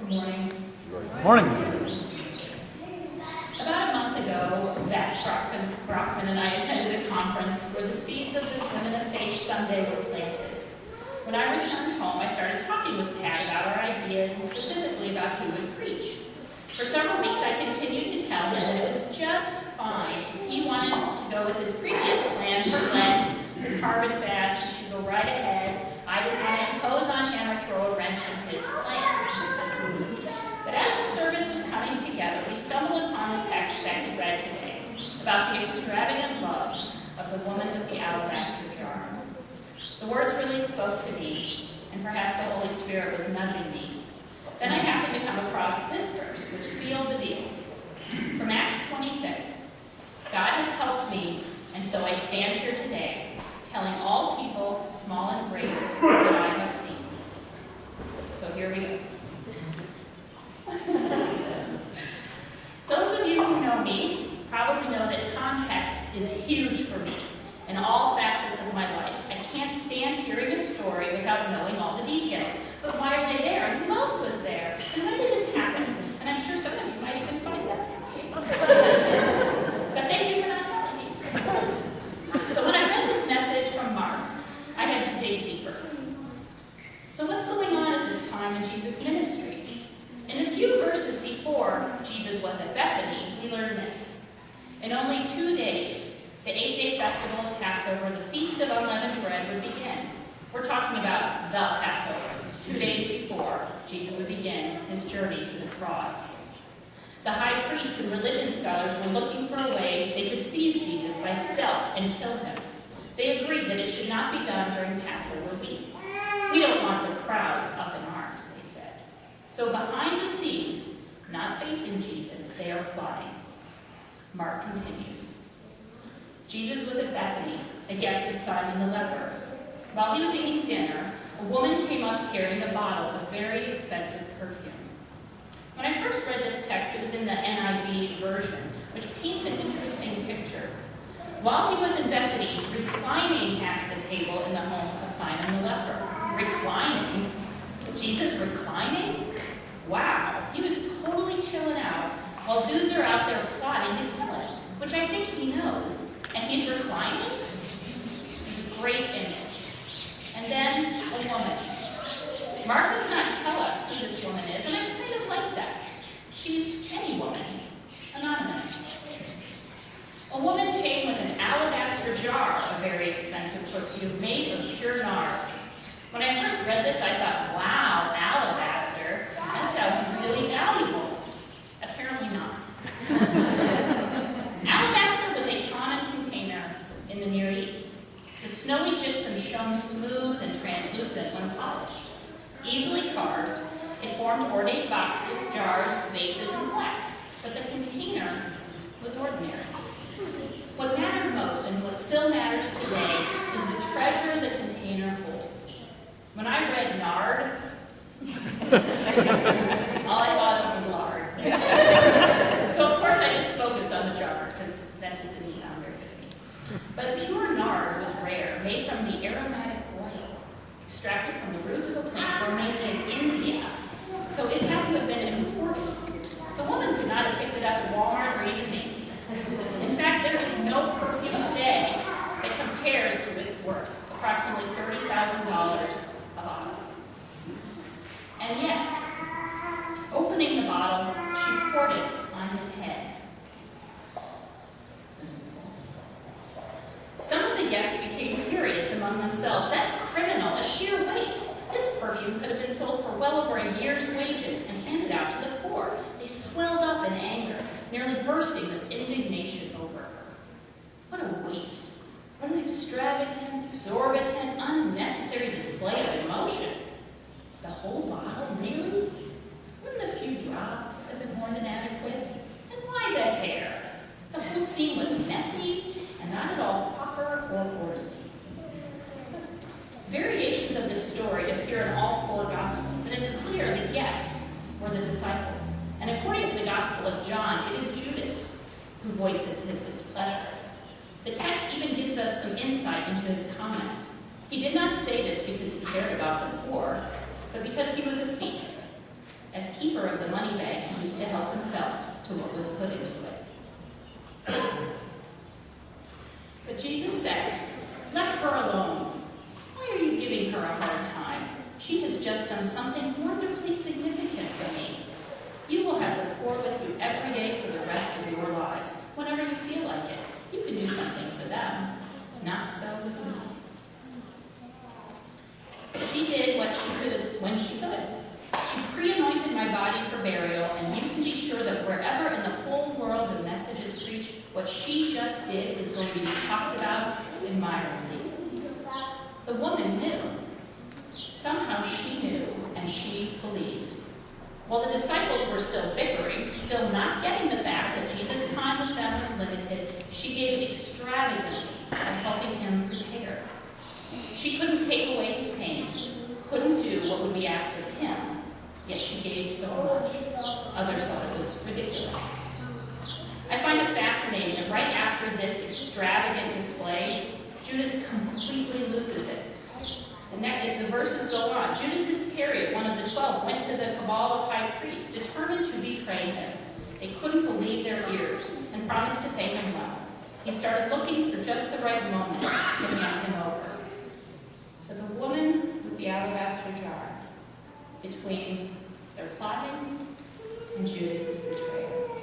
Good morning. Good morning. About a month ago, Beth Brockman and I attended a conference where the seeds of this Women of Faith Sunday were planted. When I returned home, I started talking with Pat about our ideas and specifically about who would preach. For several weeks, I continued to tell him that it was just fine if he wanted to go with his previous plan for Lent, the carbon fast. He should go right ahead. I didn't want to impose on him or throw a wrench in his plans. But as the service was coming together, we stumbled upon the text Becky read today about the extravagant love of the woman with the alabaster jar. The words really spoke to me, and perhaps the Holy Spirit was nudging me. Then I happened to come across this verse, which sealed the deal. From Acts 26, God has helped me, and so I stand here today, telling all people, small and great, what I have seen. So here we go. Those of you who know me probably know that context is huge for me in all facets of my life. I can't stand hearing a story without knowing all the details. But why are they there? And who else was there? And when did this happen? And I'm sure some of you might even find that. But thank you for not telling me. So when I read this message from Mark, I had to dig deeper. So what's going on at this time in Jesus' ministry? In the few verses before Jesus was at Bethany, we learn this. In only 2 days, the 8-day festival of Passover, the Feast of Unleavened Bread, would begin. We're talking about the Passover. 2 days before, Jesus would begin his journey to the cross. The high priests and religion scholars were looking for a way they could seize Jesus by stealth and kill him. They agreed that it should not be done during Passover week. We don't want the crowds up in arms, they said. So behind the scenes, not facing Jesus, they are plotting. Mark continues. Jesus was at Bethany, a guest of Simon the leper. While he was eating dinner, a woman came up carrying a bottle of very expensive perfume. When I first read this text, it was in the NIV version, which paints an interesting picture. While he was in Bethany, reclining at the table in the home of Simon the leper. Reclining? Jesus reclining? Wow, he was totally chilling out while dudes are out there plotting to kill him, which I think he knows. And he's reclining? It's a great image. And then a woman. Mark does not tell us who this woman is, and I kind of like that. She's any woman, anonymous. A woman came with an alabaster jar of very expensive perfume made of pure nard. When I first read this, I thought, wow, alabaster, that sounds really valuable. Apparently not. Alabaster was a common container in the Near East. The snowy gypsum shone smooth and translucent when polished. Easily carved, it formed ornate boxes, jars, vases, and flasks, but the container was ordinary. What mattered most, and what still matters today, is the treasure the container holds. When I read nard, all I thought of was lard. So of course I just focused on the jar, because that just didn't sound very good to me. But pure nard was rare, made from the aromatic oil, extracted from the root of a plant grown mainly in India. So it had to have been imported. The woman could not have picked it up at Walmart or even Macy's. In fact, there is no perfume today that compares to its worth, approximately $30,000 a bottle. And yet, opening the bottle, she poured it on his head. Some of the guests became furious among themselves. That's criminal, a sheer waste. This perfume could have been sold for well over a year's wages and handed out to the poor. They swelled up in anger, nearly bursting with indignation over her. What a waste. What an extravagant, exorbitant, unnecessary display of emotion. The whole bottle, really? Wouldn't a few drops have been more than adequate? And why the hair? The whole scene was messy and not at all proper or orderly. Variations of this story appear in all 4 Gospels, and it's clear the guests were the disciples. And according to the Gospel of John, it is Judas who voices his displeasure. The text even gives us some insight into his comments. He did not say this because he cared about the poor, but because he was a thief. As keeper of the money bag, he used to help himself to what was put into it. But Jesus said, "Let her alone. Why are you giving her a hard time? She has just done something wonderfully significant for me. You will have the poor with you every day for the rest of your lives, whenever you feel like it. You can do something for them. Not so with me." She did what she could when she could. She pre-anointed my body for burial, and you can be sure that wherever in the whole world the message is preached, what she just did is going to be talked about admiringly. The woman knew. Somehow she knew, and she believed. While the disciples were still bickering, still not getting the fact that Jesus' time with them was limited, she gave extravagantly by helping him prepare. She couldn't take away his pain, couldn't do what would be asked of him, yet she gave so much. Others thought it was ridiculous. I find it fascinating that right after this extravagant display, Judas completely loses it. The verses go on. Judas Iscariot, one of the 12, went to the cabal of high priests, determined to betray him. They couldn't believe their ears and promised to pay him well. He started looking for just the right moment to hand him over. So the woman with the alabaster jar, between their plotting and Judas's betrayal.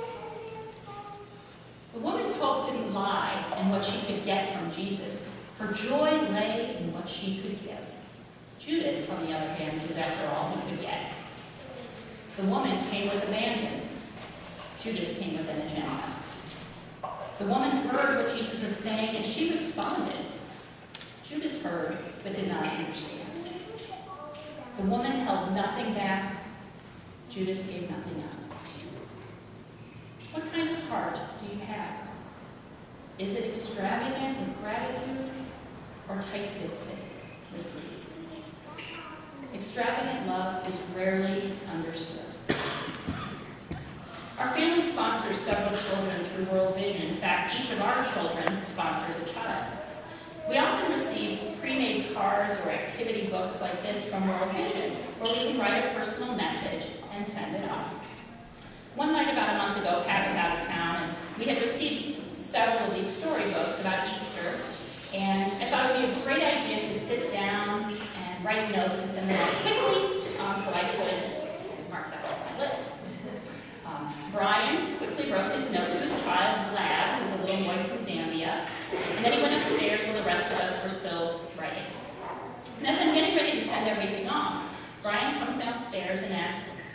The woman's hope didn't lie in what she could get from Jesus. Her joy lay in what she could give. Judas, on the other hand, was after all he could get. The woman came with abandon. Judas came with an agenda. The woman heard what Jesus was saying, and she responded. Judas heard, but did not understand. The woman held nothing back. Judas gave nothing up. What kind of heart do you have? Is it extravagant with gratitude or tight-fisted with greed? Extravagant love is rarely understood. Our family sponsors several children through World Vision. In fact, each of our children sponsors a child. We often receive pre-made cards or activity books like this from World Vision, where we can write a personal message and send it off. One night about a month ago, Pat was out of town, and we had received several of these storybooks about Easter, and I thought it would be a great idea to sit down and write notes and send them off quickly, so I could mark that off my list. Brian quickly wrote his note to his child, Glad, who's a little boy from Zambia, and then he went upstairs while the rest of us were still writing. And as I'm getting ready to send everything off, Brian comes downstairs and asks,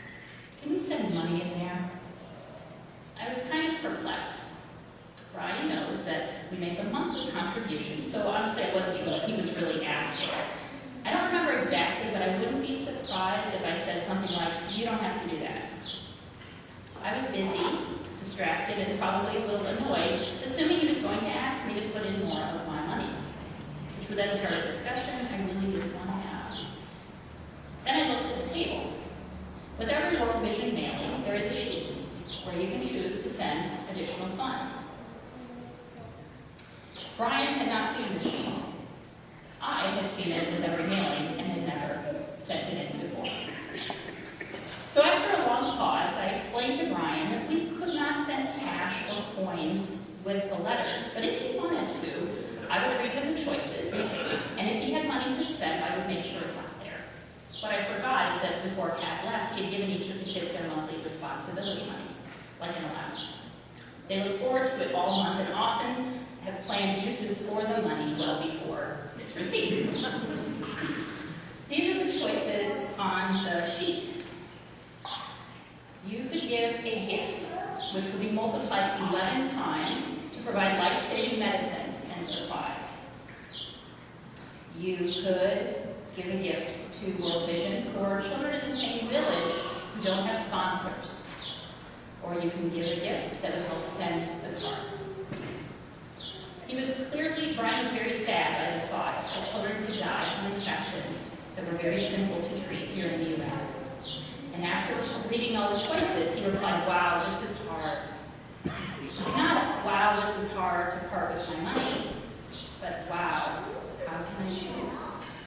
"Can we send money in there?" I was kind of perplexed. Brian knows that we make a monthly contribution, so honestly I wasn't sure what he was really asking. I don't remember exactly, but I wouldn't be surprised if I said something like, "You don't have to do that." I was busy, distracted, and probably a little annoyed, assuming he was going to ask me to put in more of my money, which would then start a discussion I really didn't want to have. Then I looked at the table. With every World Vision mailing, there is a sheet where you can choose to send additional funds. Brian had not seen the sheet. I had seen it with every mailing and had never sent it in before. So after a long pause, I explained to Brian that we could not send cash or coins with the letters, but if he wanted to, I would read him the choices, and if he had money to spend, I would make sure it got there. What I forgot is that before Kat left, he had given each of the kids their monthly responsibility money, like an allowance. They look forward to it all month and often have planned uses for the money well before it's received. These are the choices on the sheet. You could give a gift, which would be multiplied 11 times to provide life-saving medicines and supplies. You could give a gift to World Vision for children in the same village who don't have sponsors. Or you can give a gift that would help send the cards. Brian was very sad by the thought that children could die from infections that were very simple to treat here in the U.S. And after reading all the choices, he replied, "Wow, this is hard." Not, "Wow, this is hard to part with my money," but, "Wow,